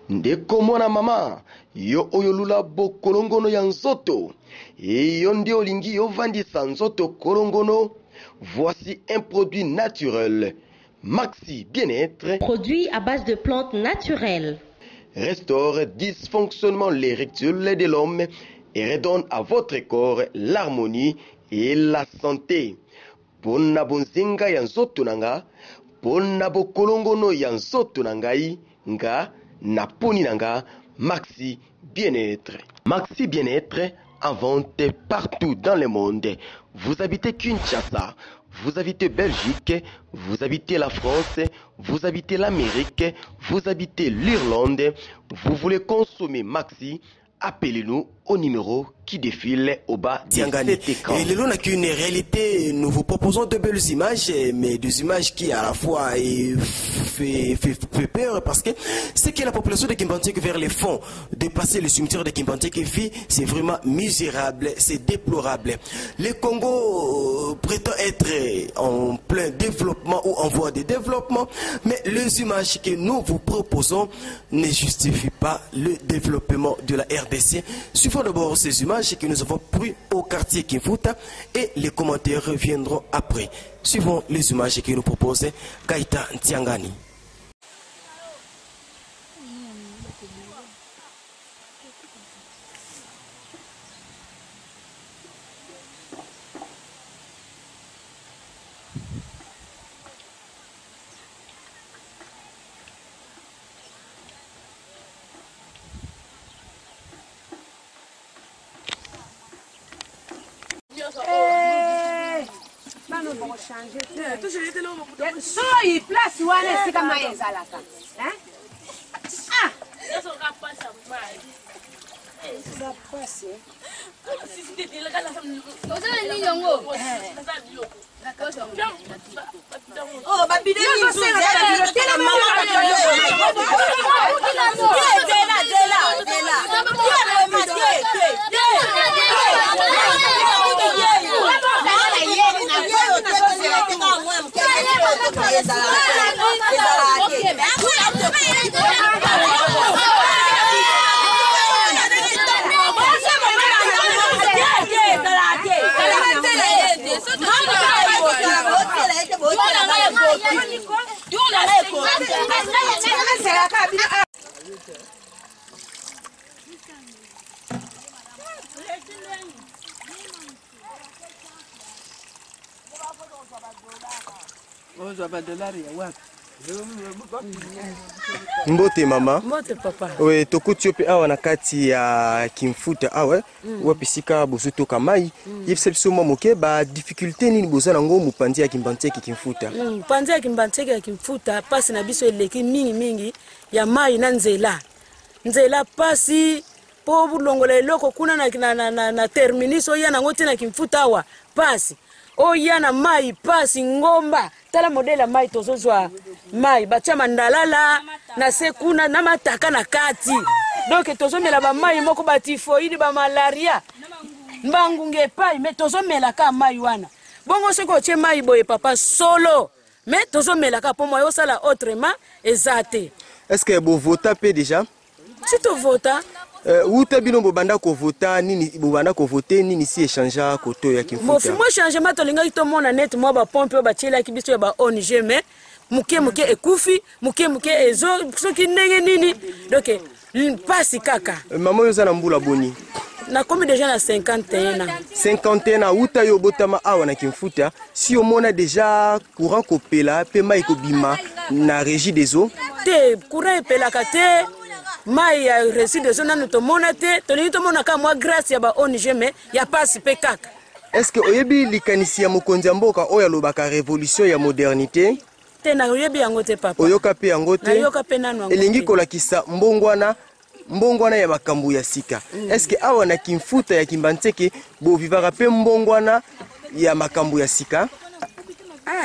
ndeko mwana mama yo oyo lula bokolongono ya nzoto yo nde olingi yovandisa nzoto kolongono. Voici un produit naturel, Maxi Bien-être, produit à base de plantes naturelles, restaure dysfonctionnement l'érectile de l'homme et redonne à votre corps l'harmonie et la santé. Pona bonzenga ya nzoto nanga, pona bokolongono ya nzoto nangai, nga na poni nanga, Maxi Bien-être. Maxi Bien-être en vente partout dans le monde. Vous habitez Kinshasa, vous habitez Belgique, vous habitez la France, vous habitez l'Amérique, vous habitez l'Irlande, vous voulez consommer Maxi, appelez-nous au numéro qui défile au bas de cet écran. Et le long n'a qu'une réalité, nous vous proposons de belles images, mais des images qui à la fois fait peur parce que c'est que la population de Kimbantek vers les fonds, dépasser le cimetière de Kimbantek vit, c'est vraiment misérable, c'est déplorable. Le Congo prétend être en plein développement ou en voie de développement, mais les images que nous vous proposons ne justifient pas le développement de la RDC. Suivons d'abord ces images que nous avons pris au quartier Kimfuta et les commentaires reviendront après. Suivons les images que nous propose Gaïta Ntiangani. Soy place wana sika maeza la ka. Ah. Eso ka pasa mai. Ça passe. Si c'était le cas la femme. Vous ni yongo. Oh, ba bidé ni zo. Mbote mama. Mbote papa. We tokuti pe awa na kati ya Kimfuta awa wapisika bozuto kamai yebisebso mo moke ba difficulté nini bozana ngo mupanzi ya Kimbanteki Kimfuta. Panzi ya Kimbanteki ya Kimfuta pasi na biso eleki mingi ya mai na nzela. Nzela pasi po bulongola eloko kuna na terminiso ya na ngote na Kimfuta awa pasi. Oya na mai pasi ngomba tala modela mai tozozwa mai batia mandalala na sekuna na mataka na kati donc tozomela ba mai moko ba tifoide ba malaria mbangunge pai mais tozomela ka mai wana bongo soko tie mai boye papa solo mais tozomela ka po moi osala autrement ezate. Est-ce que vous votez pe déjà? Si tu votes Uta bino bobanda ko vota nini bobanda ko voter nini si échanger koto ya Kimfuta. Mo fimo changement to linga to mona net mo ba pompe ba tiela ki biso ba ONG mais muke ekufi muke ezo soki ndenge nini donc pasi kaka. Maman yo za mbula boni. Na komi déjà na 51 ans. 51 ans uta yo botama awa na Kimfuta si o mona déjà courant kopela pe mai ko bima na régie des eaux. Te courant epela kate mai ya récit de zone to monate to ni to monaka moi grâce ya ba ONG mais ya pasi pe kaka. Est-ce que oyebi likanisi ya mokonzi mboka oya lobaka révolution ya modernité? Te na oyebi yango te papa. Oyoka pe yango te. Na yoka pe nanu yango. Elingi kolakisa mbongwana ya bakambu ya sika. Est-ce que awa na Kimfuta ya Kimbanteke bo vivara pe mbongwana ya makambu ya sika?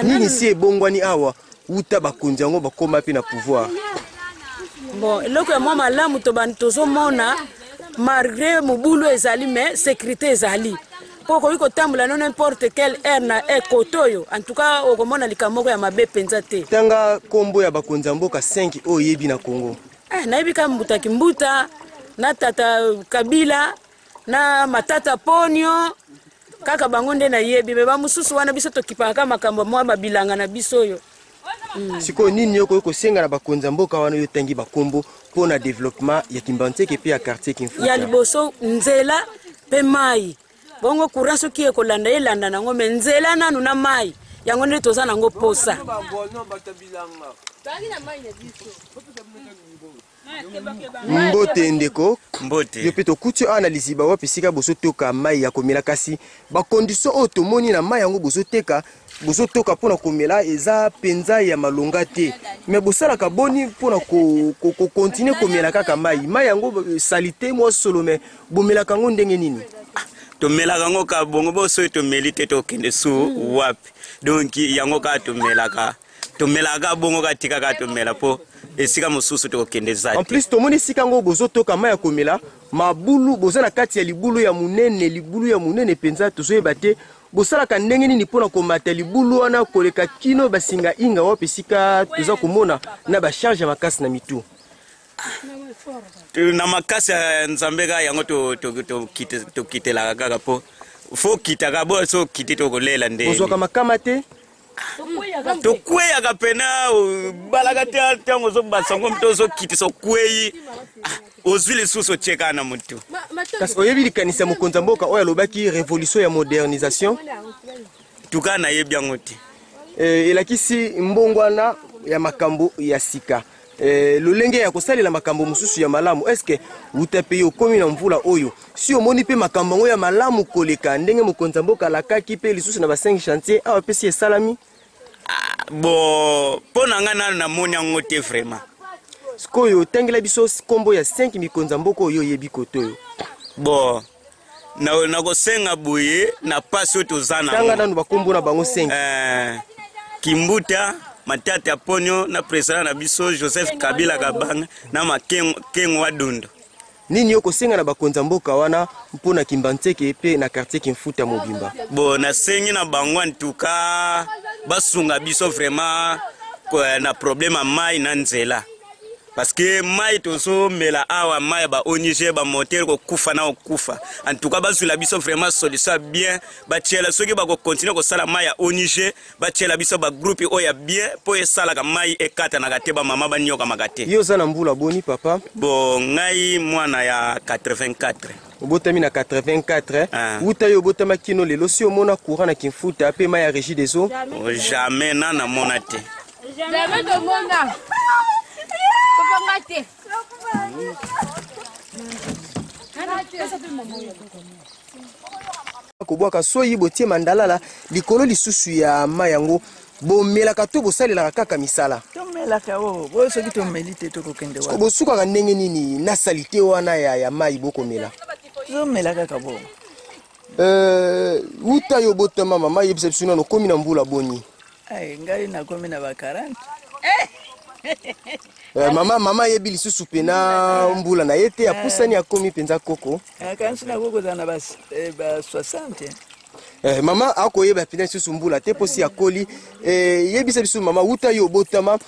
Nini si ebongwani awa uta bakonzi yango bakoma pe na pouvoir? Bon, eloko ya mwa malamu to bantozo mona malgré mobulu ezali mais sécurité ezali. Poko yuko tambula non n'importe quelle air na ekotoyo. En tout cas, okomona likamoko ya mabe penza te. Tanga kombo ya bakonzi mboka 5 oyebi na Congo. naibika mbuta kimbuta na tata Kabila na matata Ponyo kaka bangonde na yebi me ba mususu wana biso tokipaka makambo mwa babilanga na biso yo. Siko nini yoko yoko senga na bakonza mboka wana yo tangi bakombo pona développement ya Kimbanteke pe ya quartier Kimfuta. Ya liboso nzela pe mai. Bongo kuranso ki ekolanda elanda nango me nzela nanu na mai. Yango nde toza nango posa. Mbote ndeko Mbote yo peto kutu analyse ba wapi sika boso toka mai ya komela kasi ba condition otomoni na mai yango boso teka boso toka pona komela eza penza ya malonga te mais bosala ka boni pona ko continuer komela kaka mai yango salite mo solo mais bomela kango ndenge nini to mela kango ka bongo boso to melite to kende su wapi donc yango ka to mela ka bongo ka tika ka to mela po esika mosusu to kende zati. En plus tomoni sika ngo bozo toka mai ya komela mabulu boza na kati ya libulu ya munene penza tozoyeba te bosala ka ndenge nini pona komata libulu wana koleka kino basinga inga wapi sika toza komona na ba charge makasi na mitu na makasi ya nzambe ka yango to kitela kaka po fo kitaka bo so kiti to kolela nde bozwaka makama te to kweya kapena balaka te tango zo basango mto zo kiti so kweyi ozwile suso cheka na mutu kasi oyebi likanisa mokonza mboka oyo alobaki révolution ya modernisation tukana yebi yango te elakisi mbongwana ya makambo ya sika lolenge ya kosalela makambo mususu ya malamu eske utape yo komi na mvula oyo si omoni pe makambo ngo ya malamu koleka ndenge mokonza mboka lakaki pe lisusu na ba 5 chantier awa pesi esalami bo pona ngana na moni yango te vraiment skoyo tangela biso kombo ya 5 mikonza mboka oyo yebi kotoyo bo na kosenga boye na paso tozana tanga nanu bakombo na bango 5 Kimbuta matata Ponyo na president na biso Joseph Kabila Kabanga na makengo wa Dondo. Nini yoko senga na bakonza mboka wana mpona Kimbanteke pe na quartier Kimfuta mobimba. Bon na sengi na bango en tout cas basunga biso vraiment na problème mai na nzela. Parce que mai tozo mela awa mai ba onige ba moteur ko kufa na okufa. En tout cas bazula biso vraiment solution bien ba tiela soki ba ko continuer ko sala mai ya onige ba tiela biso ba groupe oya bien po esala ka mai ekata na kateba mama ba nyoka makate. Yo za na mbula boni papa. Bon ngai mwana ya 84. Obotami na 84 uta yo botama kino lelo si omona courant na Kimfuta pe mai ya régie des eaux. Jamais na mona te. Jamais de mona. Kobwaka soyi botie mandalala likolo lisusu ya mayango bomelaka to bosalelaka kaka misala tomelaka o bo soki tomelite to kokende wa bosuka ndenge nini na salite wana ya mai bokomela tomelaka ka bo uta yo botama mama yebisa biso no komi na mbula boni ai ngai na komi na ba 40 mama yebi lisusu pena mbula na yete apusani akomi penza koko kansi na koko za na ba 60 mama akoyeba pena lisusu mbula te posi akoli yebisa biso mama uta yo botama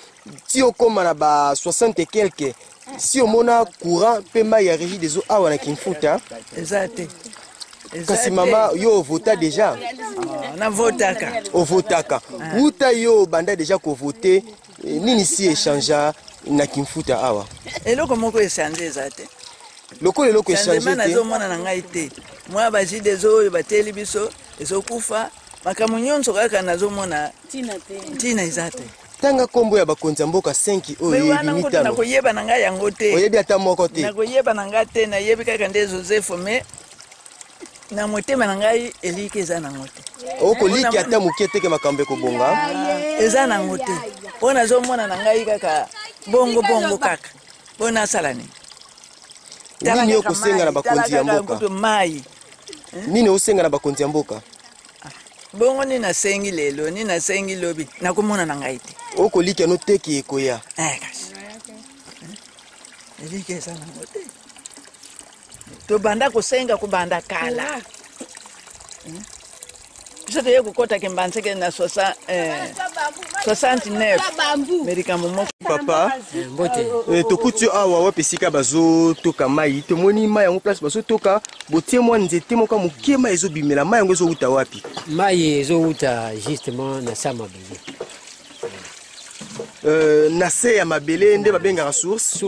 ti okoma na ba 60 et quelque si omona courant pe mai ya régie des eaux awa na Kimfuta exacte kasi mama yo vota déjà na votaka o votaka uta yo banda déjà ko voter nini si échangea na Kimfuta awa eloko moko esanje ezate loko échanger te nazo mona na ngai te mwa ba jide zo bateli biso ezokufa makamu nyonso kaka nazo mona tina ezate tanga kombo ya bakonza mboka 5 oyo yebi mitano na koyeba na ngai yango te oyebi ata moko te na koyeba na ngai te na yebi kaka nde Joseph me na motema na ngai elike eza na ngote oko liki ata mokete ke makambe ko bonga eza na ngote ona zo mona na ngai kaka bongo kaka bona salani nini yo kosenga na bakonzi ya mboka mai nini osenga na bakonzi ya mboka bongo ni na sengi lelo ni na sengi lobi na komona na ngai te oko liki no teki ekoya kasi elike eza na ngote to banda kosenga kubanda kala biso toye kokota Kimbanteke na 69 merika momoko papa tokuti awa wapesika bazo toka mai tomoni mai yango place bazo toka botie mwa nzete moka moke mai ezobimela mai yango ezowuta wapi mai ezowuta justement na sa mabele na se ya mabele nde babengaka source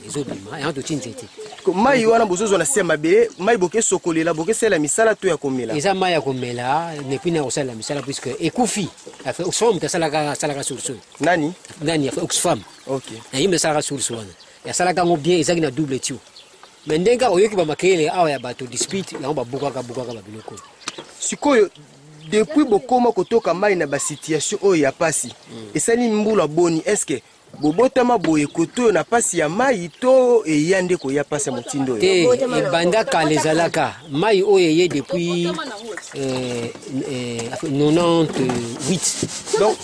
ezobima yango toti nzete mai wana bozozwa na se ya mabele mai bokesokolela bokesala misala to ya komela eza mai ya komela nepui na kosalela misala puisque ekufi oxfam asalaka source nani oxfam okay nayimbe asalaka source wana asalaka yango bien ezaki na double tio mais ndenge oyoki bamakele awa ya bato dispute yango babukaka babiloko sikoyo depuis bokoma kotoka mai na basituation oyo ya pasi esali mbula boni eske bobotama boye koto na pasi ya mai to eya nde koya pasi ya motindo te ebanda kala ezalaka mai oyo eye depuis 98 donc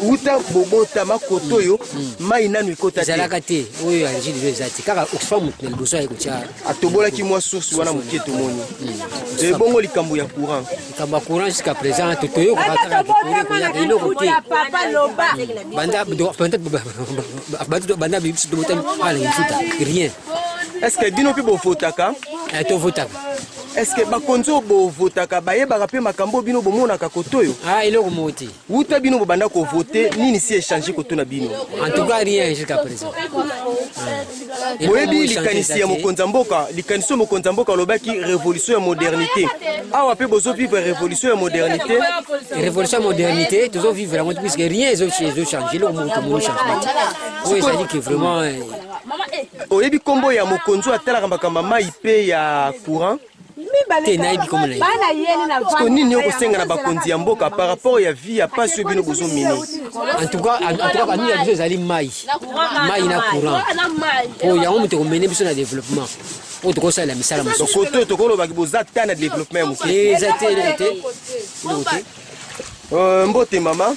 uta bobotama koto oyo mai nanu ekota te ezalaka te oyo algide eza te kaka oxfam motu na liboso ayekotia atobolaki mwa source wana moke tomoni ebongo likambo ya courant jusqu'à présent toyokaka kaka koyaka eloko te banda biso tobotami ala ifuta rien est-ce que bino mpe bovotaka tovotaka est-ce que bakonzi oyo bovotaka bayebaka mpe makambo bino bomonaka koto oyo eloko moko te wuta bino bobanda kovote nini si échange koto na bino en tout cas rien jusqu'à présent boyebi likanisi ya mokonzi ya mboka likanisi oyo mokonzi ya mboka alobaki révolution ya modernité awa mpe bozovivre révolution ya modernité révolution ya modernité tozovivre yango puisque rien ezochange eloko moko tomoni changement oyo ezali que vraiment oyebi nkombo ya mokonzi oyo atalaka makambo mai mpe ya courant te nayebi komo na ye nini okosenga na bakonzi ya mboka par rapport ya vie ya pasi oyo bino bozomine en tout cas nini ya biso ezali mai na courant po yango moto ekomene biso na développement oyo tokosalela misala mosusu koto tokolobaki boza ta na développement ya moke eza te eloko te mbote mama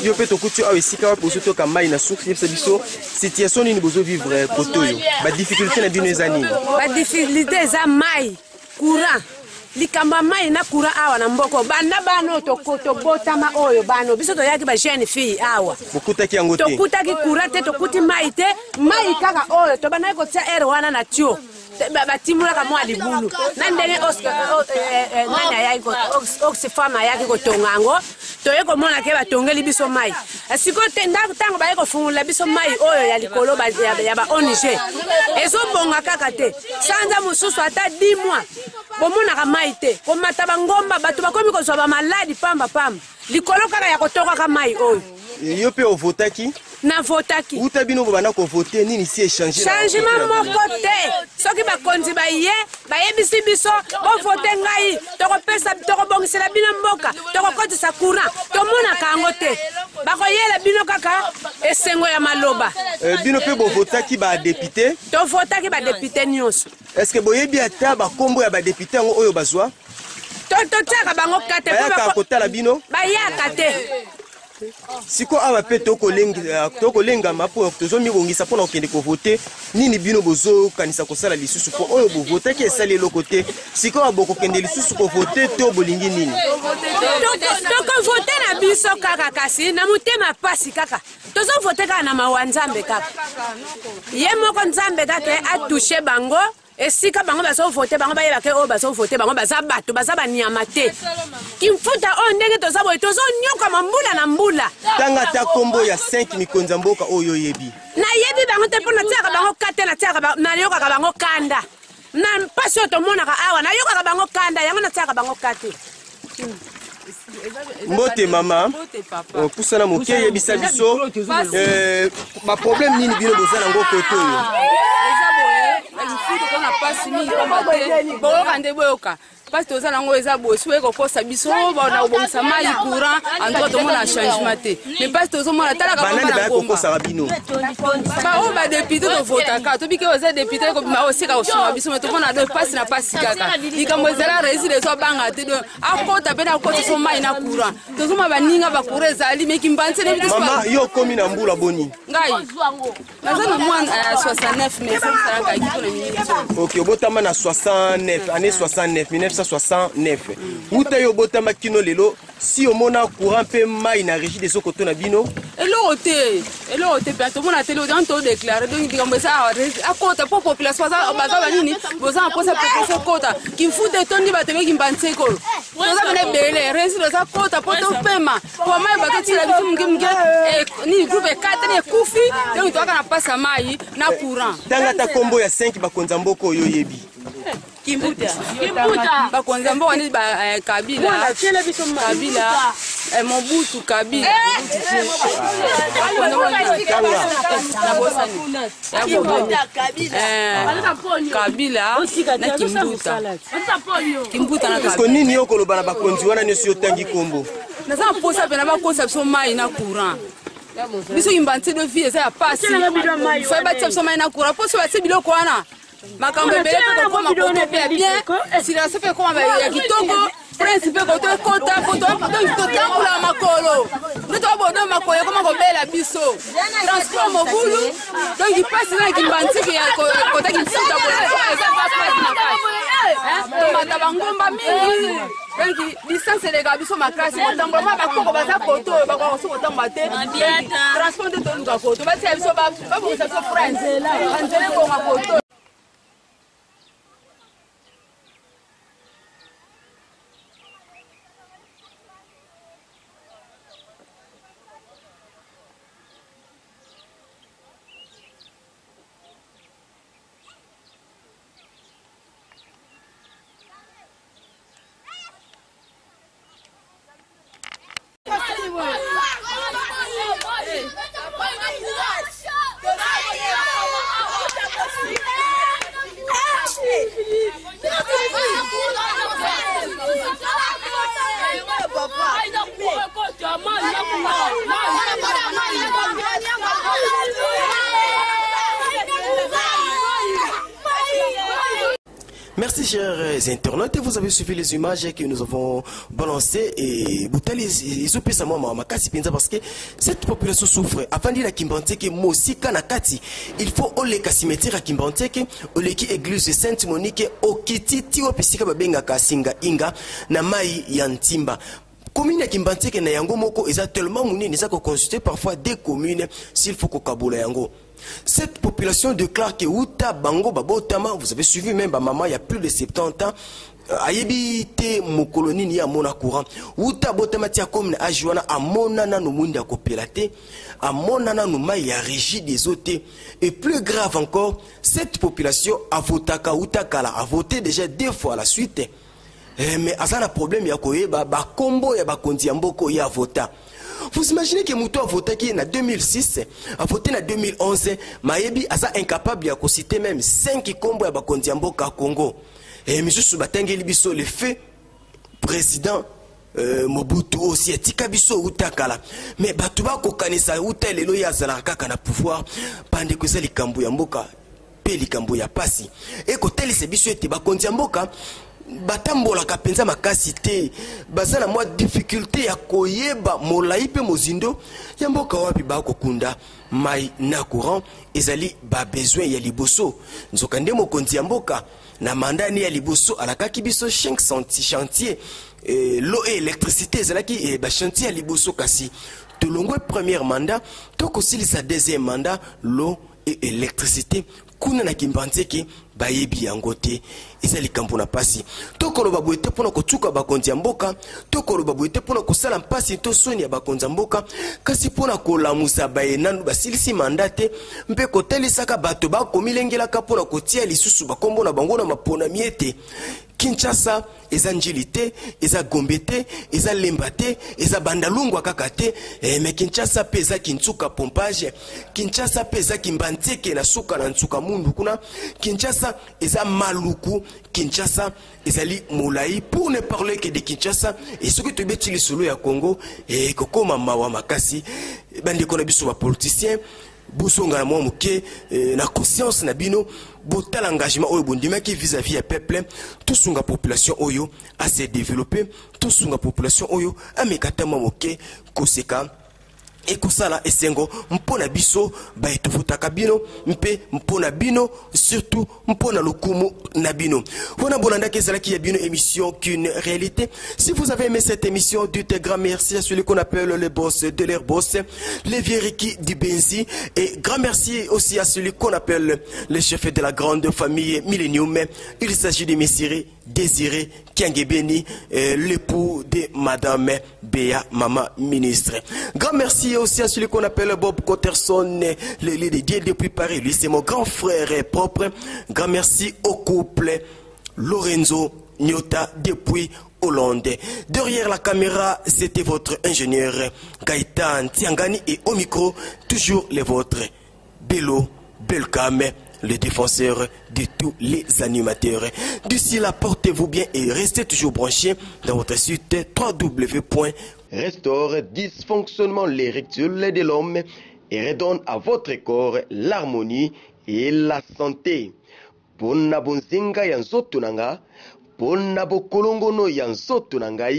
yo mpe tokuti awa esika wapi bozotoka mai na source yebisa biso situation nini bozovivre koto oyo badifficulté na bino eza nini badifficulté eza mai courant likambo mai na courant awa na mboko banda bano tobotama oyo bano biso toyaki ba jeune fille awa bokutaki yango te tokutaki courant te tokuti mai te mai kaka oyo tobandaki kotia air wana na tio batimulaka mwa libulu na ndenge nani ayaki oxfam ayaki kotonga yango toye komona ke batongeli biso mai sikoyo te ntango baye kofungula biso mai oyo ya likolo ya ba ONG ezobonga kaka te sanza mosusu ata 10 mois bomonaka mai te komata bangomba bato bakomi kozwa bamaladi pamba likolo kaka ya kotokaka mai oyo yo mpe ovotaki navotaki uta bino bobanda kovote nini si échange changement moko te soki bakonzi bayebisi biso bovote ngai tokobongisela bino mboka tokokotisa courant tomonaka yango te bakoyela bino kaka esengo ya maloba bino mpe bovotaki badepute tovotaki badepute nyonso est-ce que boyebi ata bakombo ya badepute yango oyo bazwa totiaka bango kate bayaka kotala bino bayaka te siko awa mpe tokolengama mpo tozomibongisa mpona kokende kovote nini bino bozokanisa kosala lisusu mpo oyo bovotaki esali eloko te sikoyo bokokende lisusu kovote to bolingi nini tokovote na biso kaka kasi na motema pasi kaka tozovote kaka na mawa nzambe kaka ye moko nzambe kaka atushe bango esika bango bazovote bango bayebake oyo bazovote bango baza bato baza banyama te kimfuta oyo ndenge toza boye tozonyokama mbula na mbula tanga ata kombo ya 5 mikonzi ya mboka oyo oyebi nayebi bango te mpo natiaka bango kate nayokaka bango kanda na mpasi oyo tomonaka awa nayokaka bango kanda yango natiaka bango kate mbote mama pusana moke yebisa biso baproblème nini bino boza nango koto oyo parce que tozala ngo eza bosi we kokosa biso na kobongisa mai courant antoa tomona changement te mais parce que tozomona talaka banani bakokosaka bino bao badepute tovotaka tobiki oyo eza depute kobima osika kosunga biso me tomona do pasi na pasi kaka likambo ezala réside ezobanga te do akota mpe na kokota so mai na courant tozoma baninga bacourant ezali me kimbanse nebi mama yo komi na mbula boni ngai naza na mwana 69 mais salaka kiko na mingi ok obotama na 69 année 69 1969 uta yo botama kino lelo si omona courant pe mai na régie des okoto na bino eloko te pe tomona tele on to déclarer donc dikambo ça akota po population baza banini boza posa population kota kimfute tondi batebe kimbantseko boza bene bele resi doza kota po to pema po mai bato tila bitu mnge ni groupe 4 ni kufi donc to kana pasa mai na courant tanga ta kombo ya 5 bakonza mboko yo yebi Kimbuta bakonza mbo wani ba Kabila Mobutu Kabila Kabila na Kimbuta na Kabila nini yo koloba na bakonzi wana nyoso yotangi kombo naza posa pena bakosa biso mai na courant biso imbanti de vie ça passe fa ba biso mai na courant poso ba biloko wana makambo bele ko koma ko bien si la sefe koma ya kitoko principe ko to kota ko to tambula makolo nto bodo makolo koma ko bela biso transport mobulu donc il passe na kimbantiki ya ko ta kinsuta ko eza pas na passe mata bangomba mingi donc distance de gabiso makasi ko tambula ba ko baza koto ba ko so tamba te transport de to nga koto ba tsa biso ba bo sa so france anzele ko makoto. Merci chers internautes, vous avez suivi les images que nous avons balancées et Boutali ils ont pu savoir makasi penza parce que cette population souffre. Avant de la Kimbanteke mosika nakati, il faut oleka cimetière à Kimbanteke, oleki église Sainte Monique okiti tiwa pisika babenga kasinga inga na mai ya Ntimba. Commune ya Kimbanteke na yango moko eza tellement munene eza ko consulter parfois des communes s'il faut ko kabola yango. Cette population déclare que Outa Bango Babotama, vous avez suivi même maman il y a plus de 70 ans, ayebite mokoloni ni ya mona courant. Outa Botama tia comme ajuana amonana no mundi ya kopelate, amonana no mai ya régie des hôtes. Et plus grave encore, cette population a voté Outa Kala a voté déjà 2 fois à la suite. Mais azana problème ya koyeba ba kombo ya ba kondi ya mboko ya vota. Vous imaginez que Mouto a voté qui en 2006, a voté en 2011, Mayebi a incapable de citer même 5 combos à Bakondiamboka Congo. Et M. Soubatenge Libiso le fait président Mobutu aussi et Tikabiso Utakala. Mais Batuba Kokanisa Uta Lelo Yazalaka kana pouvoir pendant que c'est les Kambuyamboka, Peli Kambuya Pasi. Et côté les Biso et Bakondiamboka. Batambola kapenza makasi te bazana mwa difficulté ya koyeba molai pe mozindo ya mboka wapi ba kokunda mai na courant ezali ba besoin ya liboso nzoka nde mokonzi ya mboka na mandani ya liboso alakaki biso 5 chantier l'eau et électricité ezalaki ba chantier ya liboso kasi tolongwe premier mandat tokosilisa deuxième mandat l'eau et électricité kuna na Kimbanteke bayebi yango te ezali kampo na pasi tokoloba boete pona kotuka bakonzi ya mboka tokoloba boete pona kosala mpasi to soni ya bakonzi ya mboka kasi pona kolamusa bayenanu basilisi mandate mpe kotelisaka bato bakomilengelaka pona kotia lisusu bakombo na bango na mapona miete Kinshasa eza njili te eza Gombe te eza Lemba te eza Bandalungwa kaka te mais Kinshasa pe eza Kintsuka pompage Kinshasa pe eza Kimbanteke na suka na Ntsuka mundu kuna Kinshasa eza Maluku Kinshasa ezali Moulaï pour ne parler que de Kinshasa et ce que tu betili solo ya Congo et kokoma mawa makasi bande kona biso ba politiciens Bosonga na moke na conscience na bino botal engagement oyo bondimaki vis-à-vis ya peuple tout sunga population oyo a se développer tout sunga population oyo a mekata moke koseka ekosala esengo mpona biso baetofutaka bino mpe mpona bino surtout mpona lokumu na bino. Wana bolandaki ezalaki ya bino émission qu'une réalité. Si vous avez aimé cette émission, dites grand merci à celui qu'on appelle le boss de l'air boss, les Vieriki du Benzi, et grand merci aussi à celui qu'on appelle le chef de la grande famille Millennium. Il s'agit de Messire Désiré Kiangebeni, l'époux de Madame Béa, Maman Ministre. Grand merci aussi à celui qu'on appelle Bob Cotterson, le dédié depuis Paris. Lui, c'est mon grand frère propre. Grand merci au couple Lorenzo Nyota depuis Hollande. Derrière la caméra, c'était votre ingénieur Gaëtan Tiangani, et au micro, toujours les vôtres, Bello Belkam, le défenseur de tous les animateurs. D'ici là, portez-vous bien et restez toujours branchés dans votre site www. Restaure dysfonctionnement les rectules de l'homme et redonne à votre corps l'harmonie et la santé. Pona bonzinga ya nzoto nanga, pona bokolongono ya nzoto nanga.